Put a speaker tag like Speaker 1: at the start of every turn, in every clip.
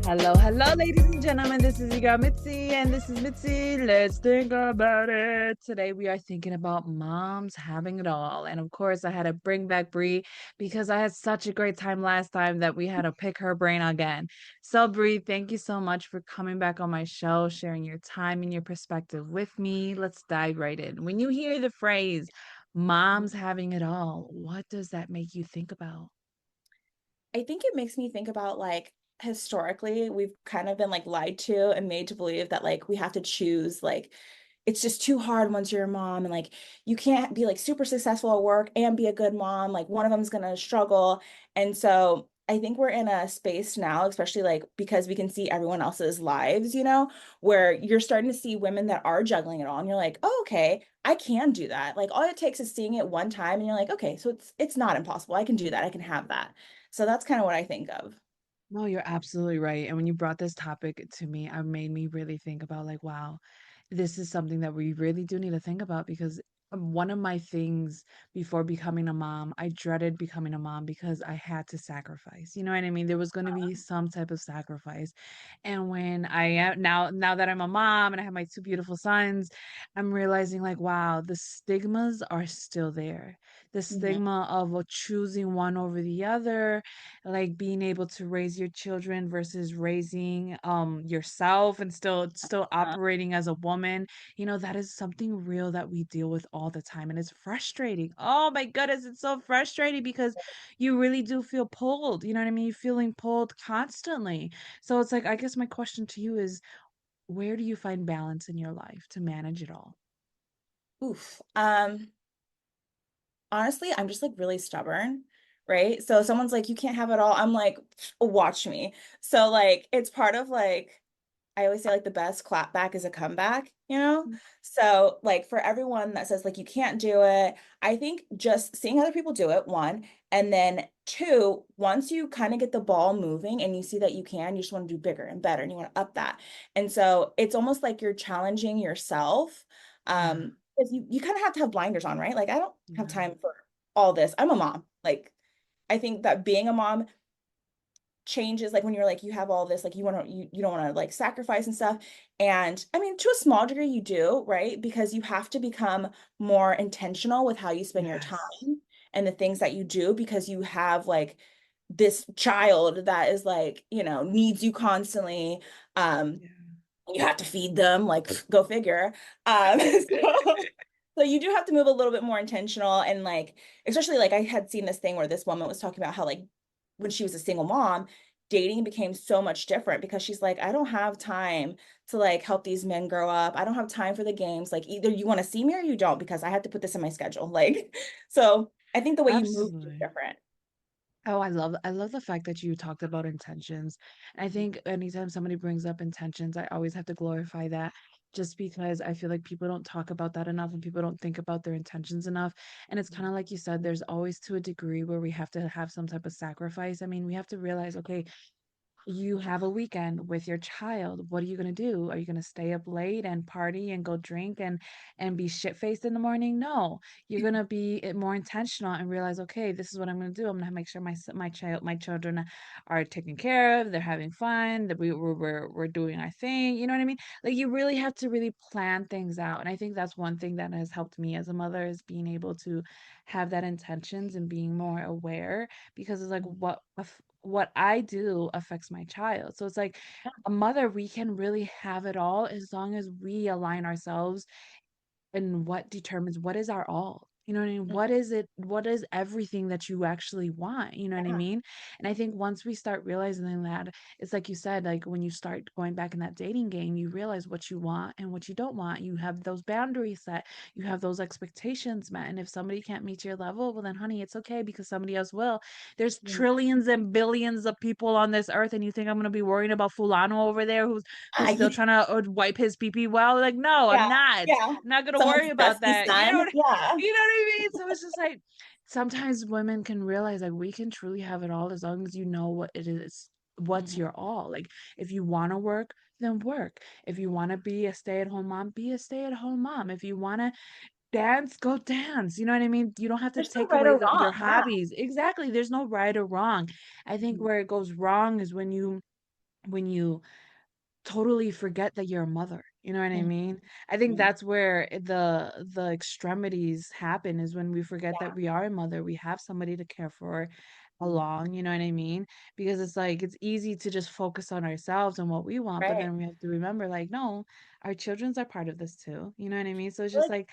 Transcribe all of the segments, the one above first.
Speaker 1: Hello, hello, ladies and gentlemen. This is your girl Mitzi, and this is Mitzi. Let's think about it. Today, we are thinking about moms having it all. And of course, I had to bring back Bree because I had such a great time last time that we had to pick her brain again. So, Bree, thank you so much for coming back on my show, sharing your time and your perspective with me. Let's dive right in. When you hear the phrase moms having it all, what does that make you think about?
Speaker 2: I think it makes me think about historically we've kind of been lied to and made to believe that we have to choose it's just too hard once you're a mom and you can't be super successful at work and be a good mom, like one of them's gonna struggle. And so I think we're in a space now, especially because we can see everyone else's lives, where you're starting to see women that are juggling it all and you're like, oh, okay, I can do that. Like all it takes is seeing it one time and you're like, okay, so it's not impossible. I can do that. I can have that. So that's kind of what I think of.
Speaker 1: No, you're absolutely right. And when you brought this topic to me, it made me really think about like, wow, this is something that we really do need to think about because one of my things before becoming a mom, I dreaded becoming a mom because I had to sacrifice. You know what I mean? There was going to be some type of sacrifice. And when I am now that I'm a mom and I have my two beautiful sons, I'm realizing like, wow, the stigmas are still there. The
Speaker 2: Mhm.
Speaker 1: stigma of choosing one over the other, like being able to raise your children versus raising yourself and still
Speaker 2: Uh,
Speaker 1: operating as a woman. That is something real that we deal with all the time, and it's frustrating. Oh my goodness, it's so frustrating because you really do feel pulled. You know what I mean? You're feeling pulled constantly. So it's like, I guess my question to you is, where do you find balance in your life to manage it all?
Speaker 2: oof. Honestly, I'm just really stubborn, right? So someone's like, you can't have it all. I'm like, watch me. So it's part of I always say the best clap back is a comeback, you know? So for everyone that says you can't do it, I think just seeing other people do it, one, and then two, once you kind of get the ball moving and you see that you can, you just want to do bigger and better and you want to up that. And so it's almost like you're challenging yourself.
Speaker 1: Yeah,
Speaker 2: Because you kind of have to have blinders on, right? Like I don't have
Speaker 1: yeah,
Speaker 2: time for all this. I'm a mom. I think that being a mom changes when you're you have all this you don't want to sacrifice and stuff. And I mean to a small degree you do, right? Because you have to become more intentional with how you spend your
Speaker 1: yes,
Speaker 2: time and the things that you do because you have this child that is needs you constantly.
Speaker 1: yeah.
Speaker 2: You have to feed them, go figure. So you do have to move a little bit more intentional and especially I had seen this thing where this woman was talking about how when she was a single mom, dating became so much different because she's like, I don't have time to help these men grow up. I don't have time for the games. Like either you want to see me or you don't because I have to put this in my schedule. So I think the way you move is
Speaker 1: Absolutely.
Speaker 2: different.
Speaker 1: Oh, I love the fact that you talked about intentions. I think anytime somebody brings up intentions, I always have to glorify that just because I feel like people don't talk about that enough and people don't think about their intentions enough. And it's kind of like you said, there's always to a degree where we have to have some type of sacrifice. I mean, we have to realize, okay, you have a weekend with your child. What are you gonna do? Are you gonna stay up late and party and go drink and be shit-faced in the morning? No. You're gonna be more intentional and realize, okay, this is what I'm gonna do. I'm gonna make sure my children are taken care of, they're having fun, that we're doing our thing. You know what I mean? Like you really have to really plan things out. And I think that's one thing that has helped me as a mother is being able to have that intentions and being more aware because it's like what I do affects my child. So it's like a mother, we can really have it all as long as we align ourselves and what determines what is our all. You know what I mean? What is it? What is everything that you actually want? You know what I
Speaker 2: Yeah.
Speaker 1: mean? And I think once we start realizing that, it's like you said, like when you start going back in that dating game, you realize what you want and what you don't want. You have those boundaries set, you have those expectations met. And if somebody can't meet your level, well, then, honey, it's okay because somebody else will. There's
Speaker 2: Yeah.
Speaker 1: trillions and billions of people on this earth, and you think I'm going to be worrying about Fulano over there who's still
Speaker 2: I,
Speaker 1: trying to wipe his pee pee well? Like, no, I'm
Speaker 2: yeah.
Speaker 1: not
Speaker 2: Yeah.
Speaker 1: not gonna worry
Speaker 2: Someone's
Speaker 1: about
Speaker 2: dusty
Speaker 1: that. You know
Speaker 2: son.
Speaker 1: what
Speaker 2: Yeah.
Speaker 1: you know what I mean? So it's just like sometimes women can realize like we can truly have it all as long as you know what it is, what's
Speaker 2: Mhm.
Speaker 1: your all. Like if you want to work, then work. If you want to be a stay-at-home mom, be a stay-at-home mom. If you want to dance, go dance. You know what I mean? You don't have to
Speaker 2: There's no
Speaker 1: take
Speaker 2: right
Speaker 1: away
Speaker 2: or
Speaker 1: your
Speaker 2: wrong. Yeah.
Speaker 1: hobbies. Exactly. There's no right or wrong. I think
Speaker 2: Mhm.
Speaker 1: where it goes wrong is when you when you totally forget that you're a mother. You know what I
Speaker 2: Mhm.
Speaker 1: mean? I think
Speaker 2: Mhm.
Speaker 1: that's where the extremities happen is when we forget that
Speaker 2: Yeah,
Speaker 1: we are a mother, we have somebody to care for
Speaker 2: mhm.
Speaker 1: along, you know what I mean? Because it's like it's easy to just focus on ourselves and what we want, but
Speaker 2: Right.
Speaker 1: then we have to remember like, no, our children's are part of this too. You know what I mean? So it's
Speaker 2: Well,
Speaker 1: just like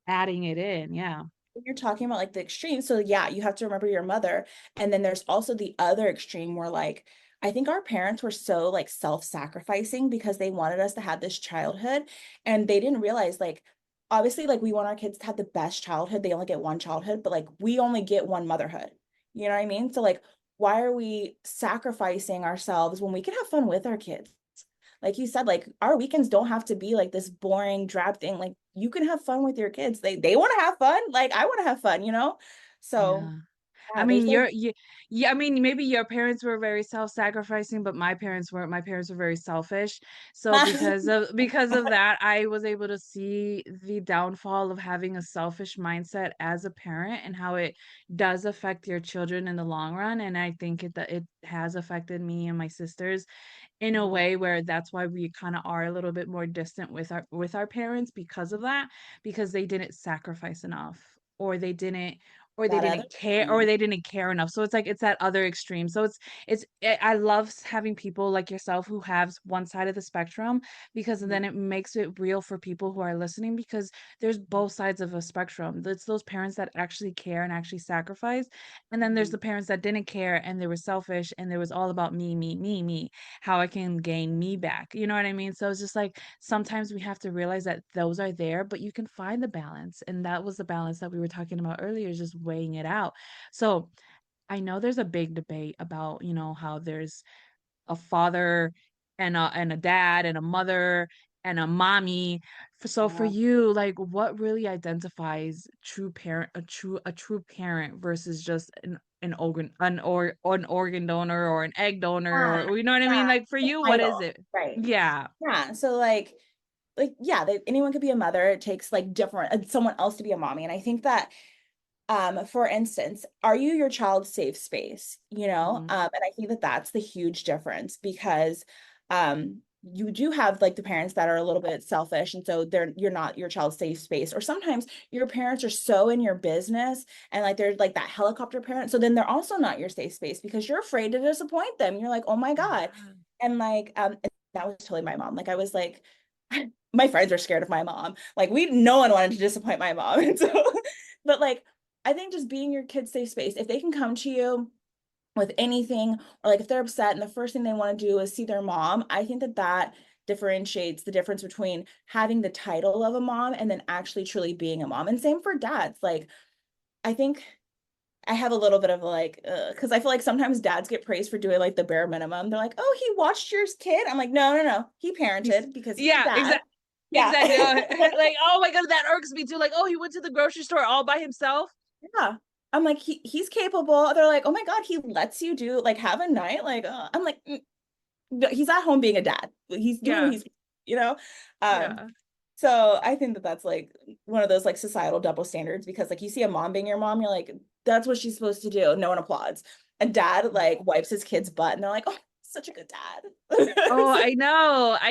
Speaker 1: adding it in. Yeah.
Speaker 2: you're talking about like the extreme. So yeah, you have to remember your mother. And then there's also the other extreme where like I think our parents were so like self-sacrificing because they wanted us to have this childhood and they didn't realize like obviously like we want our kids to have the best childhood. They only get one childhood, but like we only get one motherhood. You know what I mean? So like why are we sacrificing ourselves when we can have fun with our kids? Like you said, like our weekends don't have to be like this boring drab thing. Like you can have fun with your kids. They want to have fun. Like I want to have fun, you know? So
Speaker 1: Yeah. I
Speaker 2: yeah,
Speaker 1: mean,
Speaker 2: there's like
Speaker 1: yeah, I mean, maybe your parents were very self-sacrificing, but my parents weren't. My parents were very selfish. So because of that, I was able to see the downfall of having a selfish mindset as a parent and how it does affect your children in the long run. And I think that it has affected me and my sisters in a
Speaker 2: Mhm.
Speaker 1: way where that's why we kind of are a little bit more distant with our parents because of that, because they didn't sacrifice enough, or they didn't or they
Speaker 2: That other
Speaker 1: didn't care or
Speaker 2: extreme.
Speaker 1: they didn't care enough. So it's like it's that other extreme. So I love having people like yourself who have one side of the spectrum, because
Speaker 2: Mhm.
Speaker 1: then it makes it real for people who are listening, because there's both sides of a spectrum. It's those parents that actually care and actually sacrifice, and then there's
Speaker 2: Mhm.
Speaker 1: the parents that didn't care and they were selfish and it was all about me, me, me, me, how I can gain me back. You know what I mean? So it's just like sometimes we have to realize that those are there, but you can find the balance. And that was the balance that we were talking about earlier, just weighing it out. So I know there's a big debate about, how there's a father and a dad and a mother and a mommy. So for
Speaker 2: Yeah.
Speaker 1: you, like what really identifies a true parent versus just an organ donor or an egg donor,
Speaker 2: Yeah.
Speaker 1: or you know what I
Speaker 2: Yeah.
Speaker 1: mean? Like for
Speaker 2: The
Speaker 1: you, what is
Speaker 2: title.
Speaker 1: it?
Speaker 2: Right.
Speaker 1: Yeah.
Speaker 2: Yeah. So like yeah, anyone could be a mother. It takes like different someone else to be a mommy. And I think that for instance, are you your child's safe space? You know,
Speaker 1: Mhm.
Speaker 2: and I think that that's the huge difference because you do have like the parents that are a little bit selfish, and so you're not your child's safe space. Or sometimes your parents are so in your business and like they're like that helicopter parent, so then they're also not your safe space because you're afraid to disappoint them. You're like, oh my God.
Speaker 1: Yeah.
Speaker 2: And like and that was totally my mom. Like I was like my friends were scared of my mom. Like no one wanted to disappoint my mom. And so but like I think just being your kid's safe space, if they can come to you with anything, or like if they're upset and the first thing they want to do is see their mom, I think that that differentiates the difference between having the title of a mom and then actually truly being a mom. And same for dads. Like, I think I have a little bit of like, because I feel like sometimes dads get praised for doing like the bare minimum. They're like, oh, he watched your kid. I'm like, no, no, no. He
Speaker 1: He's
Speaker 2: parented because he's a
Speaker 1: yeah,
Speaker 2: dad. Yeah.
Speaker 1: exactly. Like, oh my God, that irks me too. Like, oh, he went to the grocery store all by himself.
Speaker 2: Yeah. I'm like, he's capable. They're like, oh my God, he lets you do like have a night. Like, I'm like, no, he's at home being a dad. He's doing what
Speaker 1: Yeah,
Speaker 2: he's, you know? Um,
Speaker 1: yeah.
Speaker 2: so I think that that's like one of those like societal double standards because like you see a mom being your mom, you're like, that's what she's supposed to do. No one applauds. A dad like wipes his kid's butt and they're like, oh, such a good dad.
Speaker 1: Oh,
Speaker 2: So-
Speaker 1: I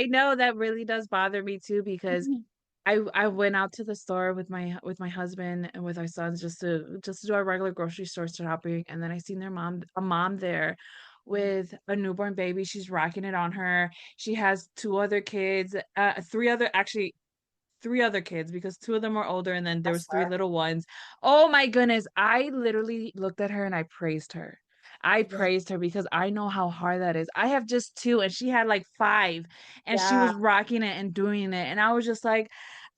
Speaker 1: know that really does bother me too, because I went out to the store with my husband and with our sons just to do our regular grocery store shopping, and then I seen a mom there with a newborn baby. She's rocking it on her. She has three other kids, because two of them were older and then there was three
Speaker 2: Hustler.
Speaker 1: little ones. Oh my goodness. I literally looked at her and I praised her. I
Speaker 2: Yeah.
Speaker 1: praised her because I know how hard that is. I have just two and she had like five, and she
Speaker 2: Yeah.
Speaker 1: was rocking it and doing it. And I was just like,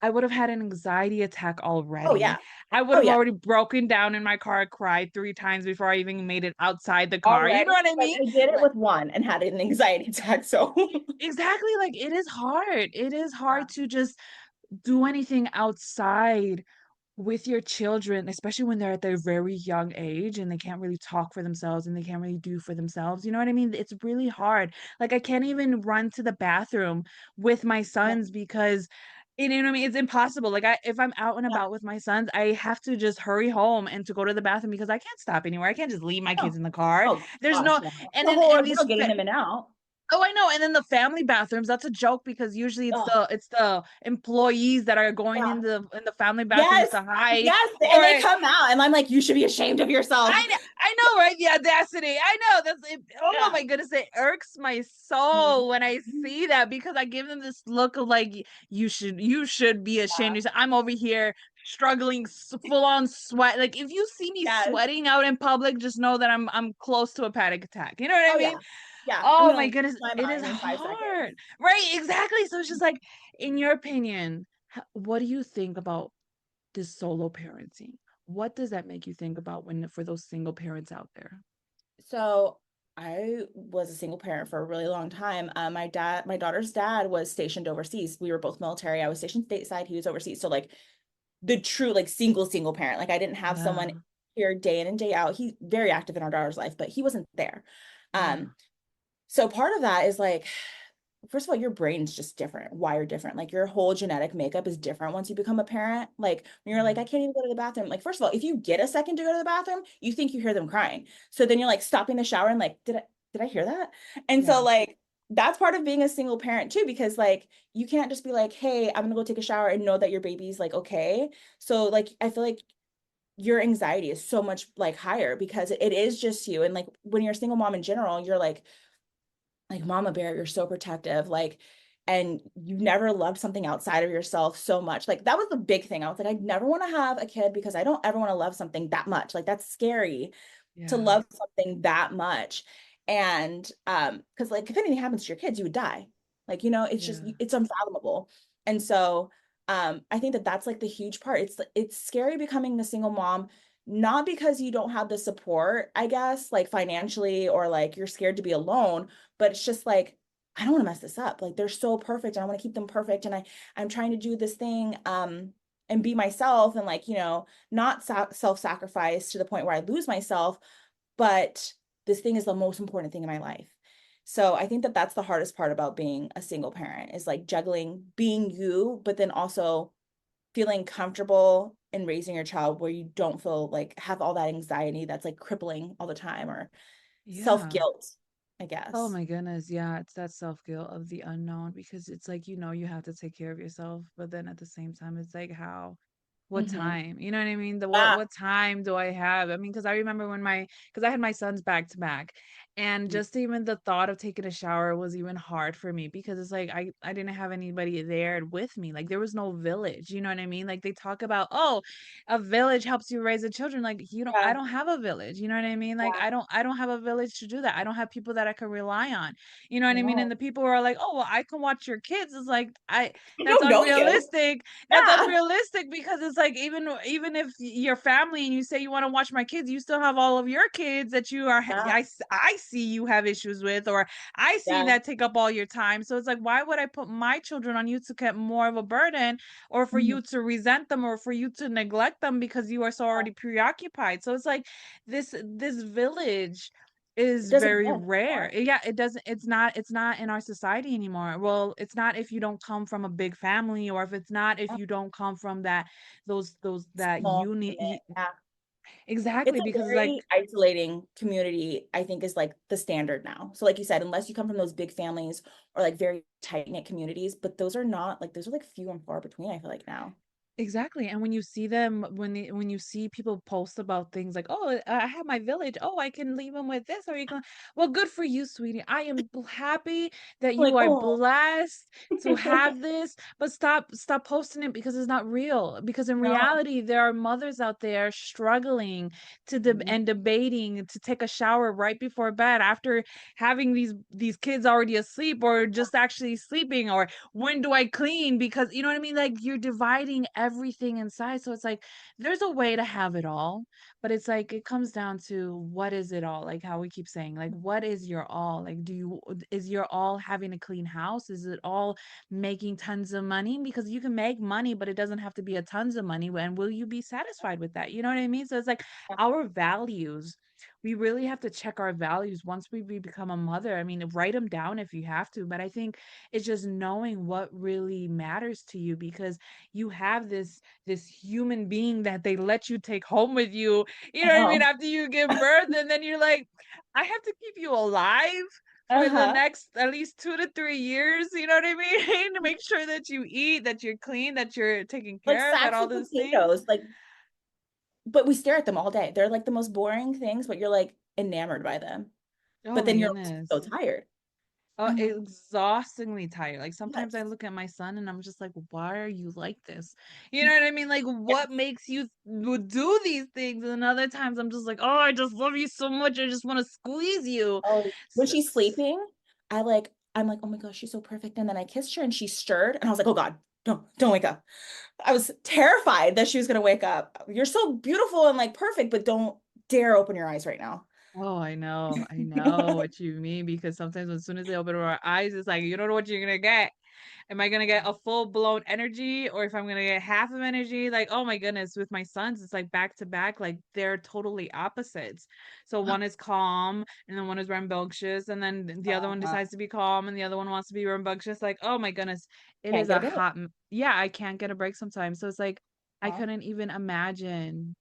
Speaker 1: I would have had an anxiety attack
Speaker 2: Oh
Speaker 1: already.
Speaker 2: yeah.
Speaker 1: I would
Speaker 2: Oh
Speaker 1: have
Speaker 2: yeah.
Speaker 1: already broken down in my car, cried three times before I even made it outside the car. You know
Speaker 2: Already.
Speaker 1: what I
Speaker 2: Like
Speaker 1: mean?
Speaker 2: I did it
Speaker 1: Like,
Speaker 2: with one and had an anxiety attack. So
Speaker 1: exactly. Like it is hard. It is hard
Speaker 2: yeah.
Speaker 1: to just do anything outside with your children, especially when they're at their very young age and they can't really talk for themselves and they can't really do for themselves. You know what I mean? It's really hard. Like I can't even run to the bathroom with my
Speaker 2: Yeah.
Speaker 1: sons because you know what I mean? It's impossible. Like if I'm out and
Speaker 2: Yeah.
Speaker 1: about with my sons, I have to just hurry home and to go to the bathroom because I can't stop anywhere. I can't just leave my kids
Speaker 2: Oh,
Speaker 1: in the car.
Speaker 2: oh
Speaker 1: There's
Speaker 2: gosh,
Speaker 1: no
Speaker 2: yeah.
Speaker 1: and
Speaker 2: The
Speaker 1: then
Speaker 2: whole
Speaker 1: and
Speaker 2: ordeal
Speaker 1: these
Speaker 2: getting them in and out.
Speaker 1: Oh, I know, and then the family bathrooms, that's a joke because usually
Speaker 2: Oh,
Speaker 1: it's the employees that are going
Speaker 2: yeah.
Speaker 1: in the family bathrooms
Speaker 2: Yes.
Speaker 1: to hide,
Speaker 2: Yes. And they
Speaker 1: or
Speaker 2: come out and I'm like, you should be ashamed of yourself.
Speaker 1: I know, right? The audacity. I know. That's it. Oh
Speaker 2: Yeah.
Speaker 1: my goodness, it irks my
Speaker 2: Mhm.
Speaker 1: soul when I see that because I give them this look of like you should be ashamed.
Speaker 2: Yeah.
Speaker 1: You I'm over here struggling, full on sweat. Like if you see me
Speaker 2: Yes.
Speaker 1: sweating out in public, just know that I'm close to a panic attack. You know what I
Speaker 2: Oh
Speaker 1: mean?
Speaker 2: yeah. Yeah. I'm
Speaker 1: Oh
Speaker 2: gonna
Speaker 1: my
Speaker 2: lose
Speaker 1: goodness,
Speaker 2: my
Speaker 1: it is
Speaker 2: mind in 5 seconds.
Speaker 1: hard. Right? Exactly. So it's just like, in your opinion, what do you think about this solo parenting? What does that make you think about when for those single parents out there?
Speaker 2: So I was a single parent for a really long time. My daughter's dad was stationed overseas. We were both military. I was stationed stateside. He was overseas. So like the true like single parent. Like I didn't have someone
Speaker 1: Yeah.
Speaker 2: here day in and day out. He's very active in our daughter's life, but he wasn't there.
Speaker 1: Yeah.
Speaker 2: Um, so part of that is like, first of all, your brain's just different, wired different. Like your whole genetic makeup is different once you become a parent. Like when you're like,
Speaker 1: Yeah.
Speaker 2: I can't even go to the bathroom. Like, first of all, if you get a second to go to the bathroom, you think you hear them crying. So then you're like stopping the shower and like, did I hear that? And so
Speaker 1: Yeah.
Speaker 2: like that's part of being a single parent too, because like you can't just be like, hey, I'm gonna go take a shower and know that your baby's like okay. So like I feel like your anxiety is so much like higher because it is just you. And like when you're a single mom in general, you're like mama bear, you're so protective, like, and you never loved something outside of yourself so much. Like that was the big thing. I was like, I never want to have a kid because I don't ever want to love something that much. Like that's scary to
Speaker 1: Yeah.
Speaker 2: love something that much. And because like if anything happens to your kids, you would die. Like, it's just
Speaker 1: Yeah.
Speaker 2: it's unfathomable. And so I think that that's like the huge part. It's scary becoming the single mom, not because you don't have the support, I guess, like financially or like you're scared to be alone, but it's just like I don't want to mess this up. Like they're so perfect and I want to keep them perfect and I'm trying to do this thing and be myself and like, not self-sacrifice to the point where I lose myself, but this thing is the most important thing in my life. So I think that that's the hardest part about being a single parent is like juggling being you, but then also feeling comfortable in raising your child where you don't feel like have all that anxiety that's like crippling all the time or
Speaker 1: Yeah.
Speaker 2: self-guilt, I
Speaker 1: Oh
Speaker 2: guess.
Speaker 1: my goodness. Yeah, it's that self-guilt of the unknown because it's like, you have to take care of yourself, but then at the same time, it's like how what
Speaker 2: Hmm.
Speaker 1: time? You know what I mean? The
Speaker 2: Yeah.
Speaker 1: what time do I have? I mean, because I remember when my because I had my sons back to back, and just even the thought of taking a shower was even hard for me because it's like I didn't have anybody there with me. Like there was no village. You know what I mean? Like they talk about, oh, a village helps you raise the children. Like I
Speaker 2: Yeah.
Speaker 1: don't have a village. You know what I mean? Like
Speaker 2: Yeah.
Speaker 1: I don't have a village to do that. I don't have people that I can rely on. You know what I mean? And
Speaker 2: No.
Speaker 1: the people who are like, oh, well, I can watch your kids. It's like I
Speaker 2: I
Speaker 1: that's
Speaker 2: don't know you.
Speaker 1: unrealistic. That's
Speaker 2: Yeah.
Speaker 1: unrealistic because it's like even if your family and you say you want to watch my kids, you still have all of your kids that you are
Speaker 2: Yeah.
Speaker 1: I see you have issues with, or I see
Speaker 2: Yeah.
Speaker 1: that take up all your time. So it's like, why would I put my children on you to get more of a burden, or for
Speaker 2: Mhm.
Speaker 1: you to resent them, or for you to neglect them because you are so
Speaker 2: Yeah.
Speaker 1: already preoccupied? So it's like this village
Speaker 2: It
Speaker 1: is
Speaker 2: doesn't
Speaker 1: very
Speaker 2: exist
Speaker 1: rare.
Speaker 2: anymore.
Speaker 1: Yeah, it doesn't it's not in our society anymore. Well, it's not if you don't come from a big family, or if it's not if
Speaker 2: Yeah.
Speaker 1: you don't come from that those that
Speaker 2: Small unit. Yeah. It's
Speaker 1: exactly,
Speaker 2: a
Speaker 1: because it's like
Speaker 2: very isolating community, I think, is like the standard now. So, like you said, unless you come from those big families or like very tight-knit communities, but those are like few and far between, I feel like now.
Speaker 1: exactly. And when you see them, when you see people post about things like, "Oh, I have my village. Oh, I can leave them with this." Or you can, well, good for you, sweetie. I am happy that
Speaker 2: Like,
Speaker 1: you are
Speaker 2: oh,
Speaker 1: blessed to have this, but stop posting it because it's not real. Because in
Speaker 2: no.
Speaker 1: reality, there are mothers out there struggling
Speaker 2: Mhm.
Speaker 1: and debating to take a shower right before bed after having these kids already asleep or just actually sleeping, or when do I clean? Because you know what I mean? Like you're dividing everything inside. So it's like there's a way to have it all, but it's like it comes down to what is it all? Like how we keep saying, like, what is your all? Like, is your all having a clean house? Is it all making tons of money? Because you can make money, but it doesn't have to be a tons of money. And will you be satisfied with that? You know what I mean? So it's like our values, we really have to check our values once we become a mother. I mean, write them down if you have to, but I think it's just knowing what really matters to you because you have this human being that they let you take home with you. You
Speaker 2: I
Speaker 1: know what I mean?
Speaker 2: know.
Speaker 1: After you give birth, and then you're like, I have to keep you alive for the
Speaker 2: Uh-huh.
Speaker 1: next at least 2 to 3 years, you know what I mean? To make sure that you eat, that you're clean, that you're taken
Speaker 2: Like
Speaker 1: care of, that
Speaker 2: sacks
Speaker 1: all
Speaker 2: of
Speaker 1: those things.
Speaker 2: potatoes, like, but we stare at them all day. They're like the most boring things, but you're like enamored by them.
Speaker 1: Oh
Speaker 2: But
Speaker 1: my
Speaker 2: then you're so
Speaker 1: goodness.
Speaker 2: tired.
Speaker 1: Oh,
Speaker 2: I'm like,
Speaker 1: exhaustingly tired. Like sometimes I
Speaker 2: yes,
Speaker 1: look at my son and I'm just like, why are you like this? You know what I mean? Like, what
Speaker 2: yes.
Speaker 1: makes you do these things? And other times I'm just like, oh, I just love you so much. I just want to squeeze you.
Speaker 2: Oh, when
Speaker 1: S-
Speaker 2: she's
Speaker 1: s-
Speaker 2: sleeping, I'm like, oh my gosh, she's so perfect. And then I kissed her and she stirred, and I was like, oh God, don't wake up. I was terrified that she was gonna wake up. You're so beautiful and like perfect, but don't dare open your eyes right now.
Speaker 1: Oh, I know what you mean because sometimes as soon as they open our eyes, it's like you don't know what you're gonna get. Am I gonna get a full blown energy or if I'm gonna get half of energy? Like, oh my goodness, with my sons, it's like back to back, like they're totally opposites. So one is calm and then one is rambunctious, and then the other one
Speaker 2: Uh-huh.
Speaker 1: decides to be calm and the other one wants to be rambunctious. Like, oh my goodness, it
Speaker 2: Can't
Speaker 1: is
Speaker 2: get
Speaker 1: a
Speaker 2: a break.
Speaker 1: yeah, I can't get a break sometimes. So it's like I
Speaker 2: Huh?
Speaker 1: couldn't even imagine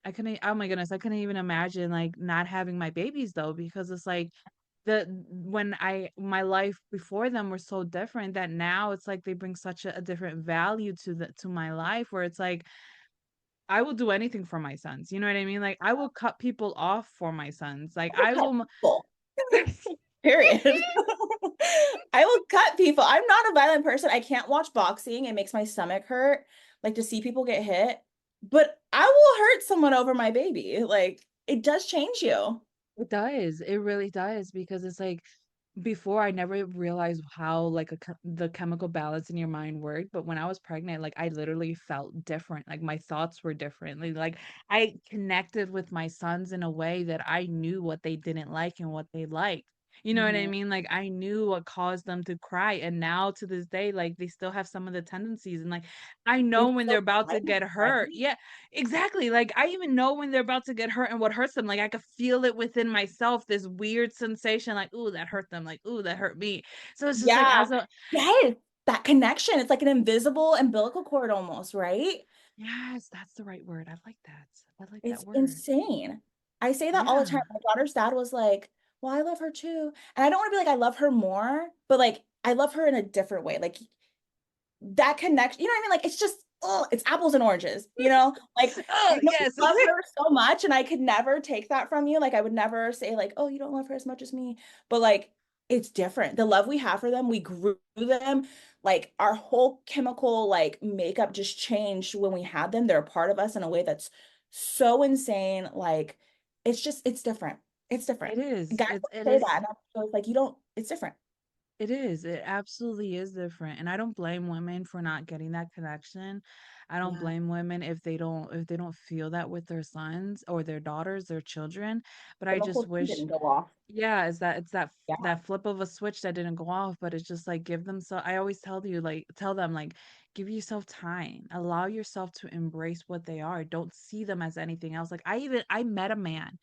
Speaker 1: I couldn't oh my goodness, I couldn't even imagine, like, not having my babies, though, because it's like when I my life before them were so different that now it's like they bring such a different value to my life where it's like, I will do anything for my sons, you know what I mean? Like, I will cut people off for my sons, like,
Speaker 2: I will
Speaker 1: I
Speaker 2: cut
Speaker 1: will
Speaker 2: people. Period. I will cut people. I'm not a violent person. I can't watch boxing. It makes my stomach hurt, like to see people get hit. But I will hurt someone over my baby. Like it does change you.
Speaker 1: It does. It really does because it's like before I never realized how like the chemical balance in your mind worked, but when I was pregnant, like I literally felt different. Like my thoughts were different. Like I connected with my sons in a way that I knew what they didn't like and what they liked. You know what I
Speaker 2: Mhm.
Speaker 1: mean? Like I knew what caused them to cry. And now to this day, like they still have some of the tendencies. And like I know
Speaker 2: It's
Speaker 1: when they're
Speaker 2: so
Speaker 1: about to
Speaker 2: funny,
Speaker 1: get
Speaker 2: right?
Speaker 1: hurt. Yeah, exactly, like, I even know when they're about to get hurt and what hurts them, like, I could feel it within myself, this weird sensation, like, "Ooh, that hurt them," like, "Ooh, that hurt me." So it's just like
Speaker 2: Yeah.
Speaker 1: as a
Speaker 2: Yes. That connection. It's like an invisible umbilical cord almost, right?
Speaker 1: yes, that's the right word, I like that. I like that
Speaker 2: It's
Speaker 1: word.
Speaker 2: insane. I say that all the time.
Speaker 1: Yeah.
Speaker 2: My daughter's dad was like, well, I love her too. And I don't want to be like, I love her more, but like, I love her in a different way. Like, that connection, you know what I mean? Like it's just, oh, it's apples and oranges, you know? Like I
Speaker 1: Oh,
Speaker 2: know you
Speaker 1: yes.
Speaker 2: love her so much and I could never take that from you. Like I would never say like, oh, you don't love her as much as me. But like it's different. The love we have for them, we grew them. Like our whole chemical like makeup just changed when we had them. They're a part of us in a way that's so insane. Like it's just it's different. It's different.
Speaker 1: It is,
Speaker 2: Guys
Speaker 1: it
Speaker 2: will say
Speaker 1: is
Speaker 2: that. And I was like, you don't, it's different.
Speaker 1: It is. It absolutely is different. And I don't blame women for not getting that connection. I don't
Speaker 2: Yeah.
Speaker 1: blame women if they don't feel that with their sons or their daughters, their children. But I
Speaker 2: Chemical
Speaker 1: just
Speaker 2: thing
Speaker 1: wish
Speaker 2: didn't go off.
Speaker 1: yeah, it's
Speaker 2: Yeah.
Speaker 1: that flip of a switch that didn't go off, but it's just like give them so I always tell them like give yourself time. Allow yourself to embrace what they are. Don't see them as anything else. Like I met a man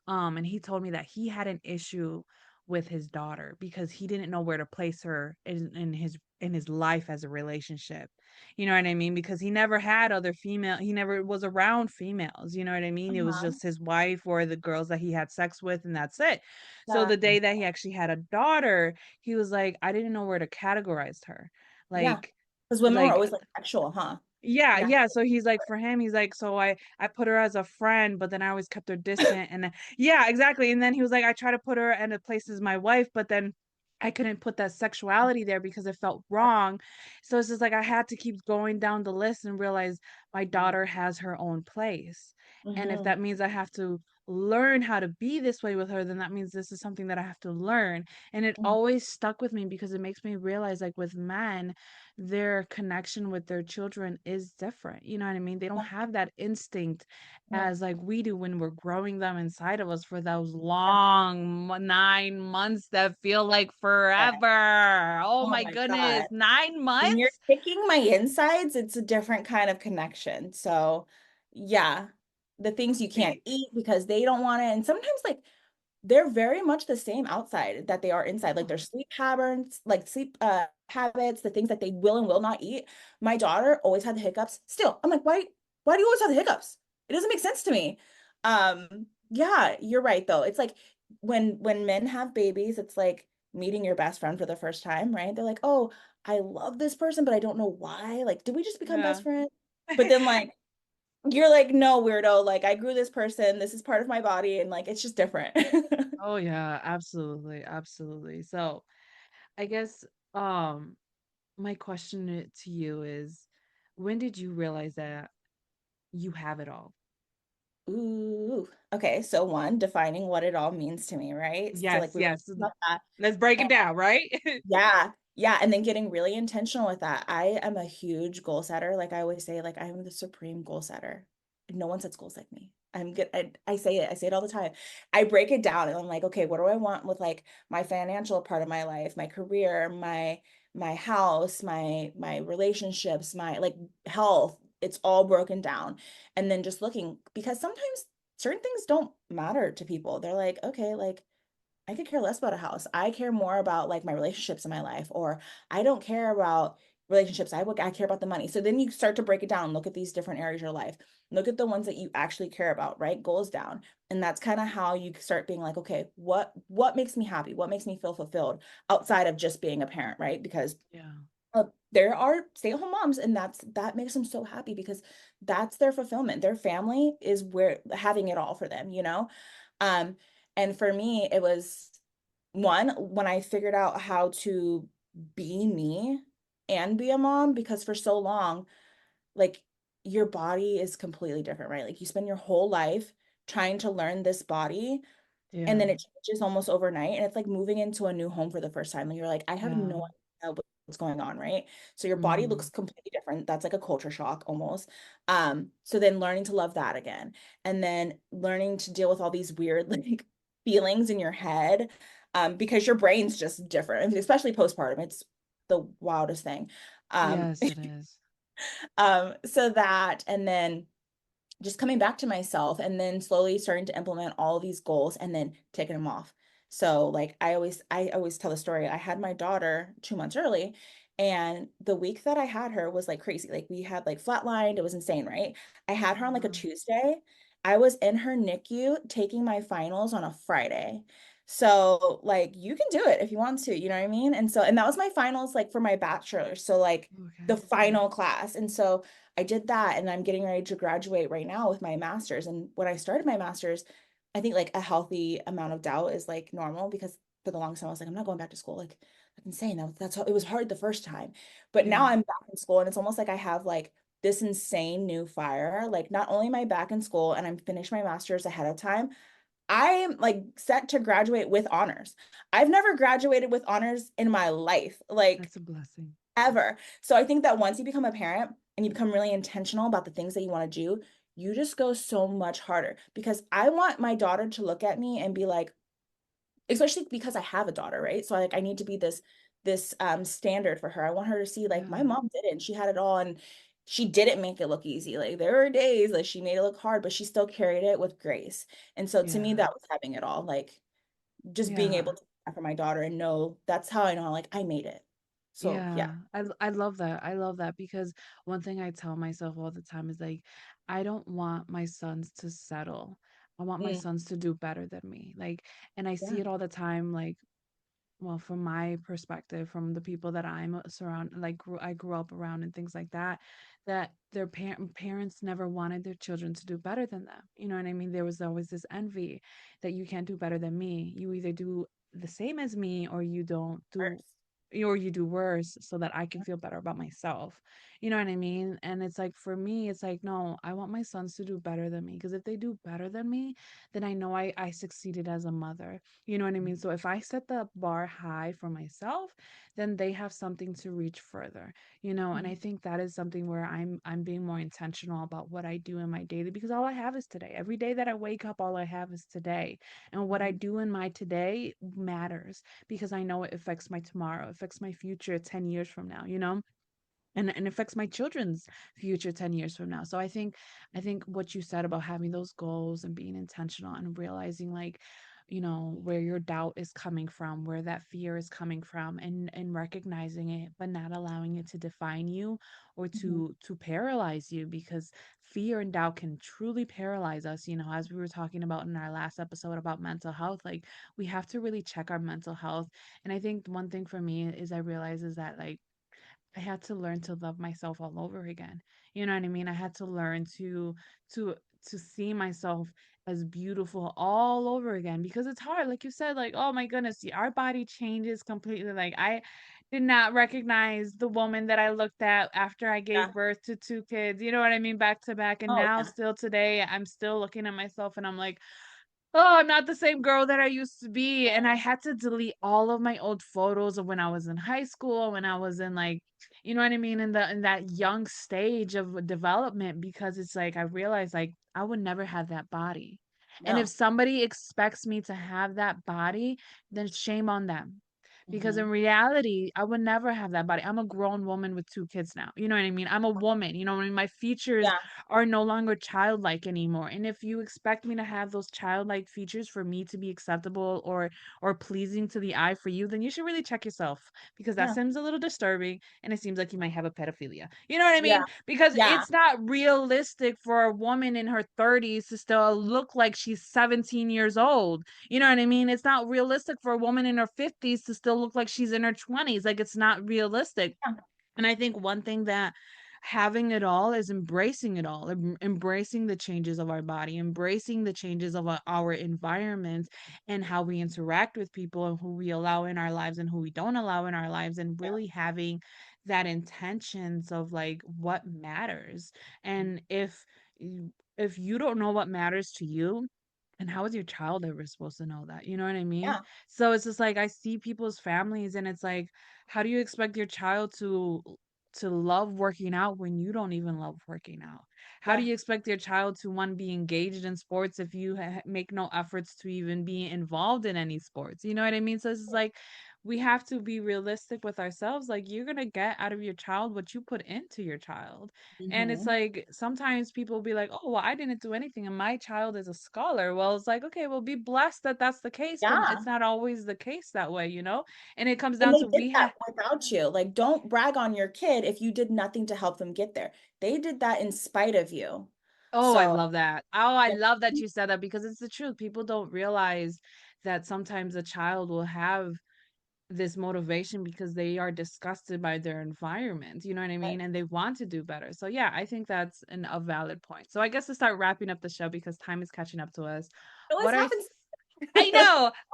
Speaker 1: and he told me that he had an issue with his daughter because he didn't know where to place her in his life as a relationship. You know what I mean? Because he never had other female he never was around females, you know what I mean? It was
Speaker 2: Uh-huh.
Speaker 1: just his wife or the girls that he had sex with and that's it. So the day
Speaker 2: Exactly.
Speaker 1: that he actually had a daughter, he was like, I didn't know where to categorize her.
Speaker 2: Yeah.
Speaker 1: Like
Speaker 2: Because women were
Speaker 1: like
Speaker 2: always like sexual, huh?
Speaker 1: yeah,
Speaker 2: Yeah.
Speaker 1: yeah, so he's like for him, he's like, "So I put her as a friend, but then I always kept her distant," and then yeah, exactly, and then he was like, "I try to put her in a place as my wife, but then I couldn't put that sexuality there because it felt wrong." So it's just like I had to keep going down the list and realize my daughter has her own place, and if
Speaker 2: Mm-hmm.
Speaker 1: that means I have to learn how to be this way with her, then that means this is something that I have to learn, and it always stuck with me because it makes me realize, like, with men, their connection with their children is different. You know what I mean? They don't have that instinct
Speaker 2: Yeah.
Speaker 1: as like we do when we're growing them inside of us for those
Speaker 2: Yeah.
Speaker 1: long 9 months that feel like
Speaker 2: Yeah.
Speaker 1: forever. Oh
Speaker 2: Oh
Speaker 1: my
Speaker 2: my God.
Speaker 1: goodness, nine
Speaker 2: When you're
Speaker 1: months?
Speaker 2: kicking my insides, it's a different kind of connection. So, yeah, the things you can't eat because they don't want it. And sometimes, like, they're very much the same outside that they are inside. Like
Speaker 1: Oh,
Speaker 2: their sleep patterns, like sleep habits, the things that they will and will not eat. My daughter always had the hiccups. Still, I'm like, why do you always have the hiccups? It doesn't make sense to me. Yeah, you're right though. It's like when men have babies, it's like meeting your best friend for the first time, right? They're like, "Oh, I love this person, but I don't know why. Like, did we just become best
Speaker 1: Yeah.
Speaker 2: friends?" But then like you're like, "No, weirdo. Like I grew this person. This is part of my body and like it's just different."
Speaker 1: Oh yeah, absolutely, absolutely. So I guess um my question to you is, when did you realize that you have it all?
Speaker 2: Ooh. Okay, so one, defining what it all means to me, right? So
Speaker 1: Yes,
Speaker 2: like we were
Speaker 1: yes.
Speaker 2: talking about that.
Speaker 1: Let's break it down, right?
Speaker 2: Yeah. Yeah. And then getting really intentional with that. I am a huge goal setter. Like I always say, like I am the supreme goal setter. No one sets goals like me. I'm good. I say it. I say it all the time. I break it down and I'm like, okay, what do I want with like my financial part of my life, my career, my house, my relationships, my like health. It's all broken down. And then just looking because sometimes certain things don't matter to people. They're like, okay, like I could care less about a house. I care more about like my relationships in my life, or I don't care about relationships. I care about the money. So then you start to break it down, look at these different areas of your life. Look at the ones that you actually care about, right? Goals down. And that's kind of how you start being like, okay, what makes me happy? What makes me feel fulfilled outside of just being a parent, right? Because
Speaker 1: Yeah.
Speaker 2: there are stay-at-home moms and that makes them so happy because that's their fulfillment. Their family is where having it all for them, you know? Um, and for me, it was one, when I figured out how to be me and be a mom, because for so long, like your body is completely different, right? Like you spend your whole life trying to learn this body and
Speaker 1: Yeah.
Speaker 2: then it changes almost overnight. And it's like moving into a new home for the first time. And you're like, I have
Speaker 1: Yeah.
Speaker 2: no idea what's going on, right? So your body looks
Speaker 1: Mhm.
Speaker 2: completely different. That's like a culture shock almost. So then learning to love that again. And then learning to deal with all these weird like feelings in your head. Because your brain's just different, especially postpartum. It's the wildest thing. Um,
Speaker 1: Yes, it is.
Speaker 2: so that and then just coming back to myself and then slowly starting to implement all these goals and then taking them off. So like I always tell the story. I had my daughter 2 months early and the week that I had her was like crazy. Like we had like flatlined. It was insane, right? I had her on like a
Speaker 1: Wow.
Speaker 2: Tuesday. I was in her NICU taking my finals on a Friday. So like you can do it if you want to, you know what I mean? And that was my finals like for my bachelor. So like the
Speaker 1: Okay.
Speaker 2: final class. And so I did that and I'm getting ready to graduate right now with my master's. And when I started my master's, I think like a healthy amount of doubt is like normal because for the longest time I was like, I'm not going back to school. Like that's insane. That's how it was hard the first time. But now
Speaker 1: Yeah.
Speaker 2: I'm back in school and it's almost like I have like this insane new fire. Like not only am I back in school and I'm finished my master's ahead of time, I am like set to graduate with honors. I've never graduated with honors in my life. Like
Speaker 1: That's a blessing.
Speaker 2: ever. So I think that once you become a parent and you become really intentional about the things that you want to do, you just go so much harder because I want my daughter to look at me and be like, especially because I have a daughter, right? So like I need to be this standard for her. I want her to see like my
Speaker 1: Yeah.
Speaker 2: mom did it and she had it all and she didn't make it look easy. Like there were days like she made it look hard, but she still carried it with grace. And so to me,
Speaker 1: Yeah.
Speaker 2: that was having it all. Like just being able
Speaker 1: Yeah.
Speaker 2: to do that for my daughter and know that's how I know like I made it. So yeah.
Speaker 1: Yeah. I love that. I love that because one thing I tell myself all the time is like, I don't want my sons to settle. I want my
Speaker 2: Mm,
Speaker 1: sons to do better than me. Like, and I see
Speaker 2: yeah.
Speaker 1: it all the time, like, well, from my perspective, from the people that I'm surround, like I grew up around and things like that, that their parents never wanted their children to do better than them. You know what I mean? There was always this envy that you can't do better than me. You either do the same as me or you don't do,
Speaker 2: First.
Speaker 1: or you do worse so that I can feel better about myself. You know what I mean? And it's like for me, it's like, no, I want my sons to do better than me. Because if they do better than me, then I know I succeeded as a mother. You know what I mean? So if I set the bar high for myself, then they have something to reach further, you know, and I
Speaker 2: Mhm,
Speaker 1: think that is something where I'm being more intentional about what I do in my daily because all I have is today. Every day that I wake up, all I have is today. And what I
Speaker 2: mhm,
Speaker 1: do in my today matters because I know it affects my tomorrow, affects my future 10 years from now, you know? And affects my children's future 10 years from now. So I think what you said about having those goals and being intentional and realizing like where your doubt is coming from, where that fear is coming from, and recognizing it, but not allowing it to define you or
Speaker 2: Mhm.
Speaker 1: to paralyze you, because fear and doubt can truly paralyze us, as we were talking about in our last episode about mental health. Like, we have to really check our mental health. And I think one thing for me is I realize is that, like, I had to learn to love myself all over again. You know what I mean? I had to learn to to see myself as beautiful all over again, because it's hard. Like you said, like, oh my goodness, our body changes completely. Like, I did not recognize the woman that I looked at after I
Speaker 2: Yeah.
Speaker 1: gave birth to two kids. You know what I mean? Back to back. And
Speaker 2: Oh,
Speaker 1: now
Speaker 2: yeah.
Speaker 1: still today, I'm still looking at myself and I'm like, oh, I'm not the same girl that I used to be. And I had to delete all of my old photos of when I was in high school, when I was in, like, you know what I mean, in that young stage of development, because it's like I realized, like, I would never have that body. And if
Speaker 2: No.
Speaker 1: somebody expects me to have that body, then shame on them. Because in
Speaker 2: Mhm.
Speaker 1: reality, I would never have that body. I'm a grown woman with two kids now. You know what I mean? I'm a woman. You know what I mean? My features
Speaker 2: Yeah.
Speaker 1: are no longer childlike anymore. And if you expect me to have those childlike features for me to be acceptable or pleasing to the eye for you, then you should really check yourself, because that
Speaker 2: Yeah.
Speaker 1: seems a little disturbing and it seems like you might have a pedophilia. You know what I
Speaker 2: Yeah.
Speaker 1: mean? Because
Speaker 2: Yeah.
Speaker 1: it's not realistic for a woman in her 30s to still look like she's 17 years old. You know what I mean? It's not realistic for a woman in her 50s to still look like she's in her 20s. Like, it's not realistic.
Speaker 2: Yeah.
Speaker 1: And I think one thing that having it all is embracing it all, embracing the changes of our body, embracing the changes of our environment, and how we interact with people, and who we allow in our lives and who we don't allow in our lives, and really having that intentions of, like, what matters. And if you don't know what matters to you, and how is your child ever supposed to know that? You know what I mean?
Speaker 2: Yeah.
Speaker 1: So it's just like I see people's families and it's like, how do you expect your child to love working out when you don't even love working out? How do
Speaker 2: Yeah.
Speaker 1: you expect your child to want to be engaged in sports if you make no efforts to even be involved in any sports? You know what I mean? So it's just like we have to be realistic with ourselves. Like, you're going to get out of your child what you put into your child. And it's
Speaker 2: Mhm.
Speaker 1: like sometimes people be like, "Oh, well, I didn't do anything and my child is a scholar." Well, it's like, okay, well, be blessed that that's the case, but it's
Speaker 2: Yeah.
Speaker 1: not always the case that way, you know? And it comes
Speaker 2: And
Speaker 1: down
Speaker 2: they
Speaker 1: to
Speaker 2: did
Speaker 1: we
Speaker 2: that
Speaker 1: have
Speaker 2: without you. Like, don't brag on your kid if you did nothing to help them get there. They did that in spite of you.
Speaker 1: Oh, I
Speaker 2: So,
Speaker 1: love that. Oh, I
Speaker 2: yeah.
Speaker 1: love that you said that, because it's the truth. People don't realize that sometimes a child will have this motivation because they are disgusted by their environment, you know what I mean? And they want to do better. So yeah, I think that's a valid point. So I guess to start wrapping up the show, because time is catching up to us.
Speaker 2: It always
Speaker 1: What are
Speaker 2: happens.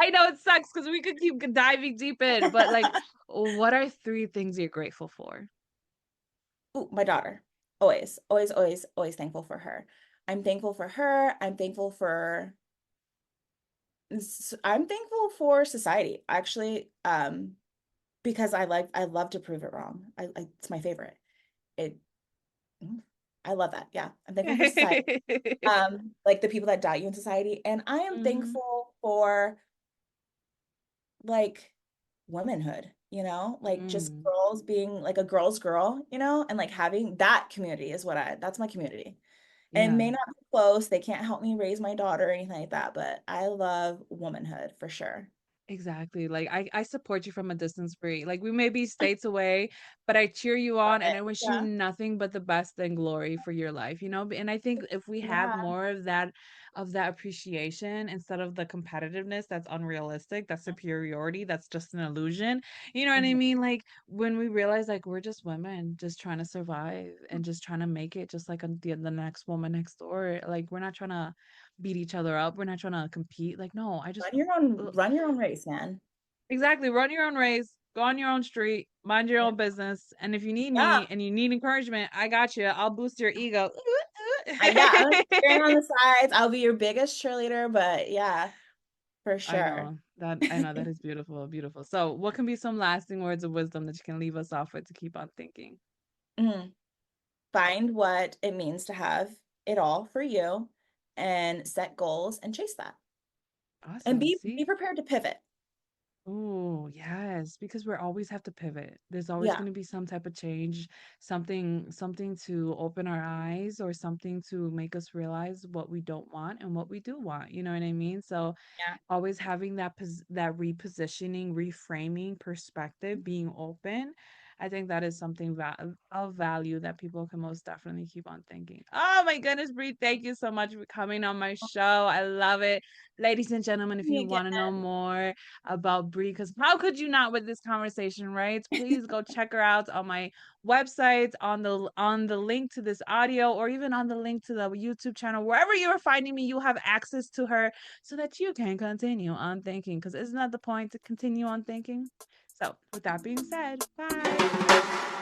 Speaker 1: I know it sucks because we could keep diving deep in, but, like, what are three things you're grateful for?
Speaker 2: Ooh, my daughter. Always, always, always, always thankful for her. I'm thankful for her. I'm thankful for society, actually, because I love to prove it wrong. It's my favorite. It mm, I love that. Yeah. I'm thankful for society. Like the people that doubt you in society. And I am
Speaker 1: Mhm.
Speaker 2: thankful for like womanhood, like just
Speaker 1: Mm.
Speaker 2: girls being like a girl's girl, and like having that community is that's my community. And it
Speaker 1: Yeah.
Speaker 2: may not be close, they can't help me raise my daughter or anything like that, but I love womanhood for sure.
Speaker 1: Exactly. Like, I support you from a distance, Bree. Like, we may be states away, but I cheer you
Speaker 2: Love
Speaker 1: on and
Speaker 2: it.
Speaker 1: I wish you
Speaker 2: Yeah.
Speaker 1: nothing but the best and glory for your life, you know? And I think if we had
Speaker 2: Yeah.
Speaker 1: more of that appreciation instead of the competitiveness that's unrealistic, that superiority that's just an illusion. You know what I
Speaker 2: Mhm.
Speaker 1: mean? Like, when we realize, like, we're just women just trying to survive and just trying to make it just like the next woman next door. Like, we're not trying to beat each other up. We're not trying to compete. Like, no, I just
Speaker 2: Run your own race, man.
Speaker 1: exactly. Run your own race, go on your own street, mind your
Speaker 2: Yeah.
Speaker 1: own business. And if you need
Speaker 2: Yeah.
Speaker 1: me and you need encouragement, I got you. I'll boost your ego.
Speaker 2: Yeah, I'm cheering on the sides. I'll be your biggest cheerleader, but yeah, for sure.
Speaker 1: I know that is beautiful, beautiful. So, what can be some lasting words of wisdom that you can leave us off with to keep on thinking?
Speaker 2: Mhm. Find what it means to have it all for you and set goals and chase that. And
Speaker 1: Awesome.
Speaker 2: be
Speaker 1: See?
Speaker 2: prepared to pivot.
Speaker 1: Oh, yes, because we always have to pivot. There's always
Speaker 2: Yeah.
Speaker 1: going to be some type of change, something to open our eyes or something to make us realize what we don't want and what we do want. You know what I mean? So
Speaker 2: Yeah.
Speaker 1: always having that repositioning, reframing perspective, being open. I think that is something of value that people can most definitely keep on thinking. Oh my goodness, Bree, thank you so much for coming on my show. I love it. Ladies and gentlemen, if
Speaker 2: Me
Speaker 1: you want to know
Speaker 2: again.
Speaker 1: more about Bree, because how could you not with this conversation, right? Please go check her out on my website, on the link to this audio, or even on the link to the YouTube channel. Wherever you're finding me, you have access to her so that you can continue on thinking. Because isn't that the point, to continue on thinking? So, with that being said, bye.